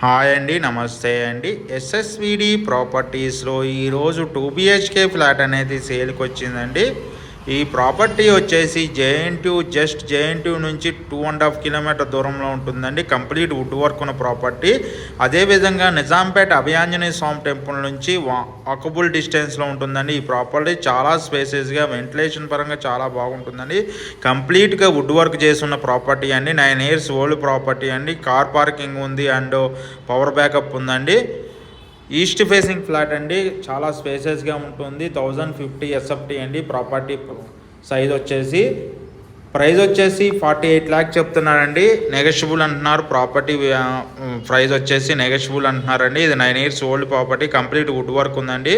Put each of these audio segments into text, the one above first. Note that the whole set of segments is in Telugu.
హాయ్ అండి, నమస్తే అండి. ఎస్ఎస్విడి ప్రాపర్టీస్లో ఈరోజు 2 BHK ఫ్లాట్ అనేది సేల్కి వచ్చిందండి. ఈ ప్రాపర్టీ వచ్చేసి జేఎన్టీ నుంచి 2.5 కిలోమీటర్ దూరంలో ఉంటుందండి. కంప్లీట్ వుడ్ వర్క్ ఉన్న ప్రాపర్టీ. అదేవిధంగా నిజాంపేట అభయాంజనేయ స్వామి టెంపుల్ నుంచి వాకబుల్ డిస్టెన్స్లో ఉంటుందండి. ఈ ప్రాపర్టీ చాలా స్పేసెస్గా, వెంటిలేషన్ పరంగా చాలా బాగుంటుందండి. కంప్లీట్గా వుడ్ వర్క్ చేస్తున్న ప్రాపర్టీ అండి. 9 years ఓల్డ్ ప్రాపర్టీ అండి. కార్ పార్కింగ్ ఉంది అండ్ పవర్ బ్యాకప్ ఉందండి. ఈస్ట్ ఫేసింగ్ ఫ్లాట్ అండి. చాలా స్పేసెస్గా ఉంటుంది. 1050 SFT అండి. ప్రాపర్టీ సైజ్ వచ్చేసి ప్రైస్ వచ్చేసి 48 lakh చెప్తున్నారండి. నెగోషియబుల్ అంటున్నారు. ప్రాపర్టీ ప్రైస్ వచ్చేసి నెగోషియబుల్ అంటున్నారండి. ఇది 9 years old property. Complete wood work ఉందండి.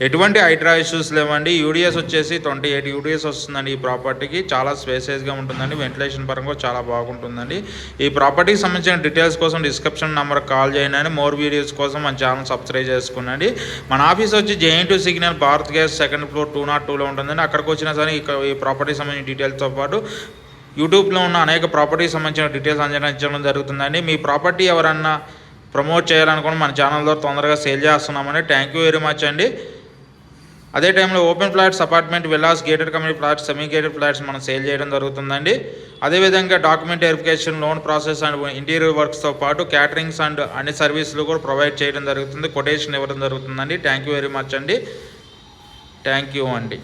ఎటువంటి హైడ్రా ఇష్యూస్ లేవండి. యూడిఎస్ వచ్చేసి 28 UDS వస్తుందండి. ఈ ప్రాపర్టీకి చాలా స్పేసెస్గా ఉంటుందండి. వెంటిలేషన్ పరంగా చాలా బాగుంటుందండి. ఈ ప్రాపర్టీకి సంబంధించిన డీటెయిల్స్ కోసం డిస్క్రిప్షన్ నెంబర్ కాల్ చేయండి. మోర్ వీడియోస్ కోసం మన ఛానల్ సబ్స్క్రైబ్ చేసుకున్నాండి. మన ఆఫీస్ వచ్చి JNT signal Bharat gas 2nd floor 202లో ఉంటుందండి. అక్కడికి వచ్చినా సరే ఈ ప్రాపర్టీకి సంబంధించిన డీటెయిల్స్తో పాటు యూట్యూబ్లో ఉన్న అనేక ప్రాపర్టీకి సంబంధించిన డీటెయిల్స్ అందించడం జరుగుతుందండి. మీ ప్రాపర్టీ ఎవరన్నా ప్రమోట్ చేయాలనుకుని మన ఛానల్ ద్వారా తొందరగా సేల్ చేస్తున్నామండి. థ్యాంక్ యూ వెరీ మచ్ అండి. అదే టైంలో open flats, apartment, villas, gated community flats, semi gated flats మనం సేల్ చేయడం జరుగుతుందండి. అదేవిధంగా document verification, loan process and interior వర్క్స్తో పాటు క్యాటరింగ్స్ అండ్ అన్ని సర్వీసులు కూడా ప్రొవైడ్ చేయడం జరుగుతుంది. కొటేషన్ ఇవ్వడం జరుగుతుందండి. థ్యాంక్ యూ వెరీ మచ్ అండి. థ్యాంక్ యూ అండి.